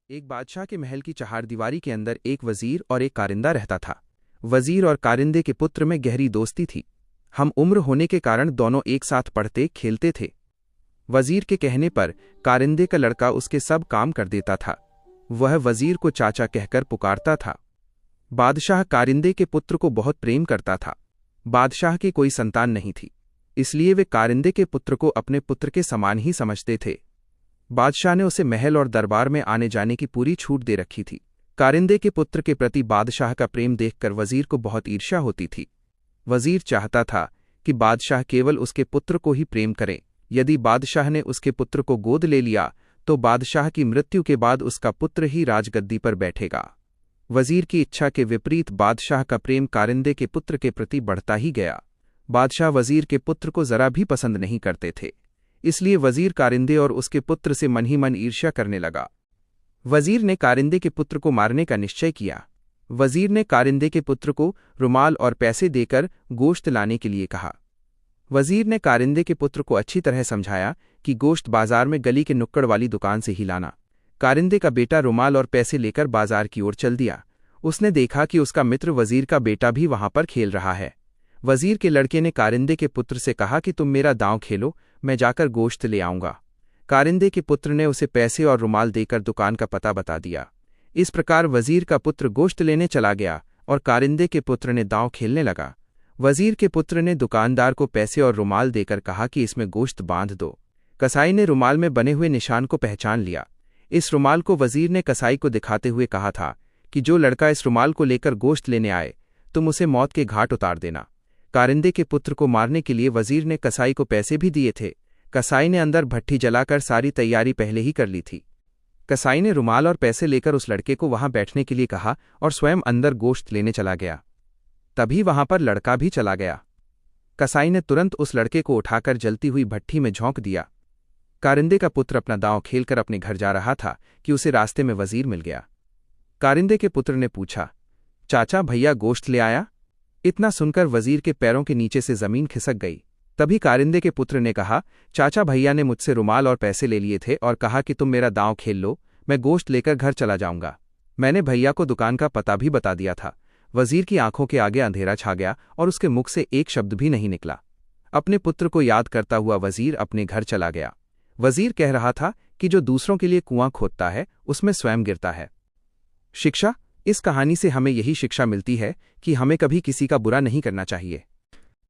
एक बादशाह के महल की चहारदीवारी के अंदर एक वजीर और एक कारिंदा रहता था। वजीर और कारिंदे के पुत्र में गहरी दोस्ती थी। हम उम्र होने के कारण दोनों एक साथ पढ़ते खेलते थे। वजीर के कहने पर कारिंदे का लड़का उसके सब काम कर देता था। वह वजीर को चाचा कहकर पुकारता था। बादशाह कारिंदे के पुत्र को बहुत प्रेम करता था। बादशाह की कोई संतान नहीं थी, इसलिए वे कारिंदे के पुत्र को अपने पुत्र के समान ही समझते थे। बादशाह ने उसे महल और दरबार में आने जाने की पूरी छूट दे रखी थी। कारिंदे के पुत्र के प्रति बादशाह का प्रेम देखकर वजीर को बहुत ईर्ष्या होती थी। वजीर चाहता था कि बादशाह केवल उसके पुत्र को ही प्रेम करे। यदि बादशाह ने उसके पुत्र को गोद ले लिया तो बादशाह की मृत्यु के बाद उसका पुत्र ही राजगद्दी पर बैठेगा। वजीर की इच्छा के विपरीत बादशाह का प्रेम कारिंदे के पुत्र के प्रति बढ़ता ही गया। बादशाह वजीर के पुत्र को जरा भी पसंद नहीं करते थे, इसलिए वजीर कारिंदे और उसके पुत्र से मन ही मन ईर्ष्या करने लगा। वजीर ने कारिंदे के पुत्र को मारने का निश्चय किया। वजीर ने कारिंदे के पुत्र को रुमाल और पैसे देकर गोश्त लाने के लिए कहा। वजीर ने कारिंदे के पुत्र को अच्छी तरह समझाया कि गोश्त बाजार में गली के नुक्कड़ वाली दुकान से ही लाना। कारिंदे का बेटा रुमाल और पैसे लेकर बाजार की ओर चल दिया। उसने देखा कि उसका मित्र वजीर का बेटा भी वहां पर खेल रहा है। वजीर के लड़के ने कारिंदे के पुत्र से कहा कि तुम मेरा दांव खेलो, मैं जाकर गोश्त ले आऊंगा। कारिंदे के पुत्र ने उसे पैसे और रुमाल देकर दुकान का पता बता दिया। इस प्रकार वजीर का पुत्र गोश्त लेने चला गया और कारिंदे के पुत्र ने दांव खेलने लगा। वजीर के पुत्र ने दुकानदार को पैसे और रुमाल देकर कहा कि इसमें गोश्त बांध दो। कसाई ने रुमाल में बने हुए निशान को पहचान लिया। इस रुमाल को वजीर ने कसाई को दिखाते हुए कहा था कि जो लड़का इस रुमाल को लेकर गोश्त लेने आए तुम उसे मौत के घाट उतार देना। कारिंदे के पुत्र को मारने के लिए वजीर ने कसाई को पैसे भी दिए थे। कसाई ने अंदर भट्ठी जलाकर सारी तैयारी पहले ही कर ली थी। कसाई ने रुमाल और पैसे लेकर उस लड़के को वहां बैठने के लिए कहा और स्वयं अंदर गोश्त लेने चला गया। तभी वहां पर लड़का भी चला गया। कसाई ने तुरंत उस लड़के को उठाकर जलती हुई भट्ठी में झोंक दिया। कारिंदे का पुत्र अपना दांव खेलकर अपने घर जा रहा था कि उसे रास्ते में वजीर मिल गया। कारिंदे के पुत्र ने पूछा, चाचा भैया गोश्त ले आया? इतना सुनकर वजीर के पैरों के नीचे से जमीन खिसक गई। तभी कारिंदे के पुत्र ने कहा, चाचा भैया ने मुझसे रुमाल और पैसे ले लिए थे और कहा कि तुम मेरा दांव खेल लो, मैं गोश्त लेकर घर चला जाऊंगा। मैंने भैया को दुकान का पता भी बता दिया था। वजीर की आंखों के आगे अंधेरा छा गया और उसके मुख से एक शब्द भी नहीं निकला। अपने पुत्र को याद करता हुआ वजीर अपने घर चला गया। वजीर कह रहा था कि जो दूसरों के लिए कुआं खोदता है उसमें स्वयं गिरता है। शिक्षा, इस कहानी से हमें यही शिक्षा मिलती है कि हमें कभी किसी का बुरा नहीं करना चाहिए।